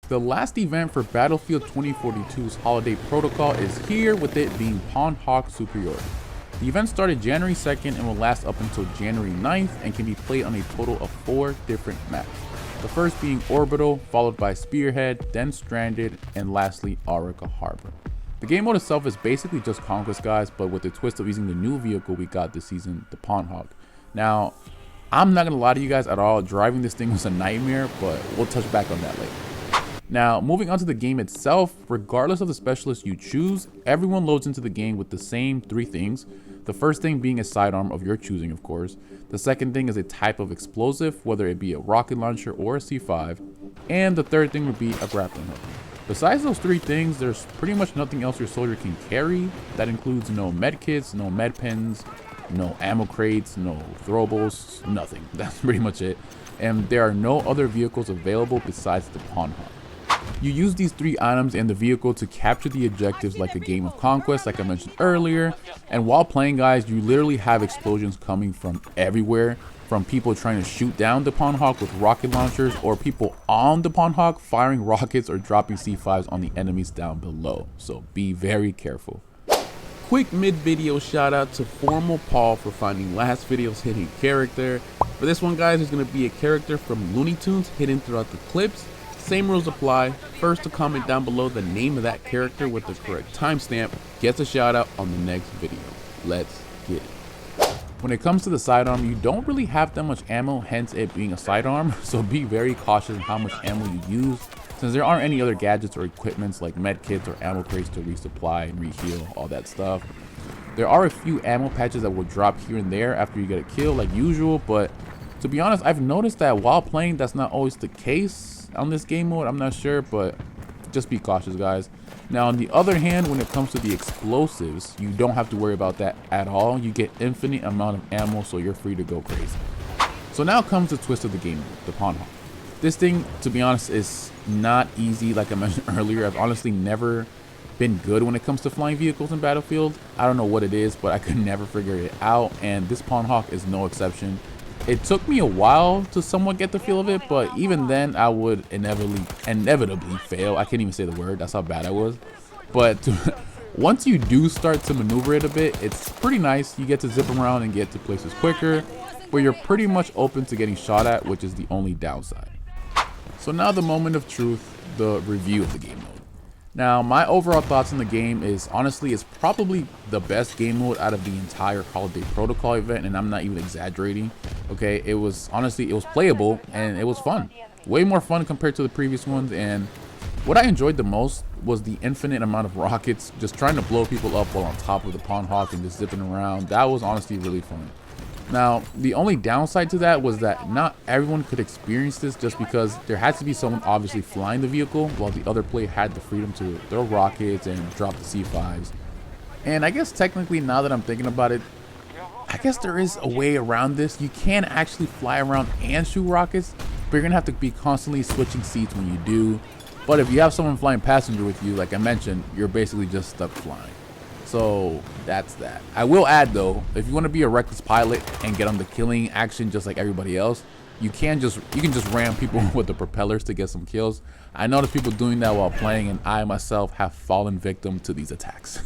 The last event for Battlefield 2042's Holiday Protocol is here, with it being Pawn Hawk Superiority. The event started January 2nd and will last up until January 9th and can be played on a total of 4 different maps. The first being Orbital, followed by Spearhead, then Stranded, and lastly Arica Harbor. The game mode itself is basically just Conquest, guys, but with the twist of using the new vehicle we got this season, the Pawn Hawk. Now, I'm not going to lie to you guys at all, driving this thing was a nightmare, but we'll touch back on that later. Now, moving on to the game itself, regardless of the specialist you choose, everyone loads into the game with the same 3 things. The first thing being a sidearm of your choosing, of course. The second thing is a type of explosive, whether it be a rocket launcher or a C5. And the third thing would be a grappling hook. Besides those 3 things, there's pretty much nothing else your soldier can carry. That includes no med kits, no med pens, no ammo crates, no throwables, nothing. That's pretty much it. And there are no other vehicles available besides the Pawn Hawk. You use these 3 items and the vehicle to capture the objectives like a game of Conquest, like I mentioned earlier. And while playing, guys, you literally have explosions coming from everywhere, from people trying to shoot down the Pawn Hawk with rocket launchers, or people on the Pawn Hawk firing rockets or dropping C5s on the enemies down below. So be very careful. Quick mid-video shout out to Formal Paul for finding last video's hidden character. For this one, guys, there's going to be a character from Looney Tunes hidden throughout the clips. Same rules apply. First to comment down below the name of that character with the correct timestamp gets a shout out on the next video. Let's get it. When it comes to the sidearm, you don't really have that much ammo, hence it being a sidearm, so be very cautious in how much ammo you use, since there aren't any other gadgets or equipments like med kits or ammo crates to resupply and reheal, all that stuff. There are a few ammo patches that will drop here and there after you get a kill like usual, but to be honest, I've noticed that while playing that's not always the case on this game mode. I'm not sure, but just be cautious, guys. Now on the other hand, when it comes to the explosives, you don't have to worry about that at all. You get infinite amount of ammo, so you're free to go crazy. So now comes the twist of the game mode, the Pawn Hawk. This thing, to be honest, is not easy. Like I mentioned earlier, I've honestly never been good when it comes to flying vehicles in Battlefield. I don't know what it is, but I could never figure it out, and this Pawn Hawk is no exception. It took me a while to somewhat get the feel of it, but even then I would inevitably fail. I can't even say the word, that's how bad I was. But once you do start to maneuver it a bit, it's pretty nice. You get to zip around and get to places quicker, but you're pretty much open to getting shot at, which is the only downside. So now the moment of truth, the review of the game mode. Now, my overall thoughts on the game is, honestly, it's probably the best game mode out of the entire Holiday Protocol event, and I'm not even exaggerating. Okay, it was playable and it was fun. Way more fun compared to the previous ones, and what I enjoyed the most was the infinite amount of rockets, just trying to blow people up while on top of the Pawn Hawk and just zipping around. That was honestly really fun. Now, the only downside to that was that not everyone could experience this, just because there had to be someone obviously flying the vehicle while the other player had the freedom to throw rockets and drop the C5s. And I guess technically, now that I'm thinking about it, I guess there is a way around this. You can actually fly around and shoot rockets, but you're gonna have to be constantly switching seats when you do. But if you have someone flying passenger with you, like I mentioned, you're basically just stuck flying. So that's that. I will add though, if you want to be a reckless pilot and get on the killing action just like everybody else, you can just ram people with the propellers to get some kills. I noticed people doing that while playing, and I myself have fallen victim to these attacks.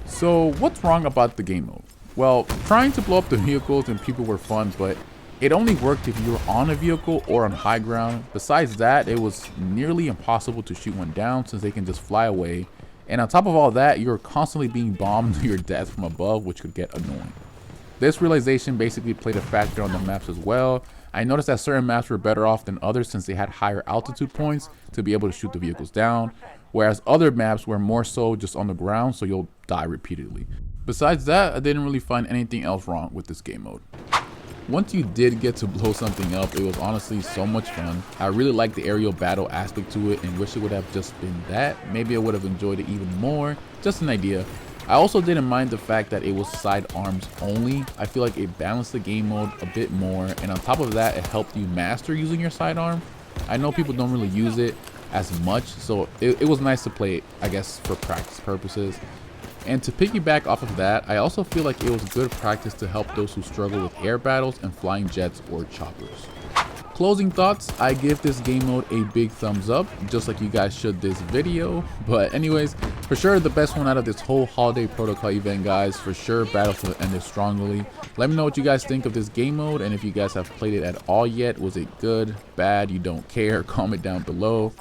So what's wrong about the game mode? Well, trying to blow up the vehicles and people were fun, but it only worked if you were on a vehicle or on high ground. Besides that, it was nearly impossible to shoot one down since they can just fly away. And on top of all that, you're constantly being bombed to your death from above, which could get annoying. This realization basically played a factor on the maps as well. I noticed that certain maps were better off than others since they had higher altitude points to be able to shoot the vehicles down, whereas other maps were more so just on the ground, so you'll die repeatedly. Besides that, I didn't really find anything else wrong with this game mode. Once you did get to blow something up, it was honestly so much fun. I really liked the aerial battle aspect to it and wish it would have just been that. Maybe I would have enjoyed it even more. Just an idea. I also didn't mind the fact that it was sidearms only. I feel like it balanced the game mode a bit more, and on top of that, it helped you master using your sidearm. I know people don't really use it as much, so it was nice to play it, I guess, for practice purposes. And to piggyback off of that, I also feel like it was good practice to help those who struggle with air battles and flying jets or choppers. Closing thoughts, I give this game mode a big thumbs up, just like you guys should this video. But anyways, for sure the best one out of this whole Holiday Protocol event, guys. For sure, Battlefield ended strongly. Let me know what you guys think of this game mode, and if you guys have played it at all yet. Was it good, bad, you don't care? Comment down below.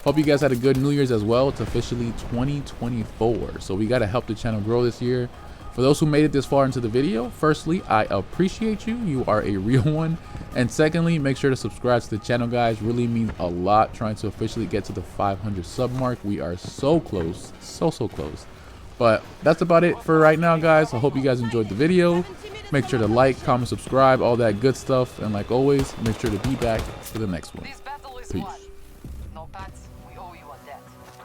Hope you guys had a good New Year's as well. It's officially 2024, so we got to help the channel grow this year. For those who made it this far into the video, firstly, I appreciate you. You are a real one. And secondly, make sure to subscribe to the channel, guys. Really means a lot trying to officially get to the 500 sub mark. We are so close, so close. But that's about it for right now, guys. I hope you guys enjoyed the video. Make sure to like, comment, subscribe, all that good stuff. And like always, make sure to be back for the next one. Peace.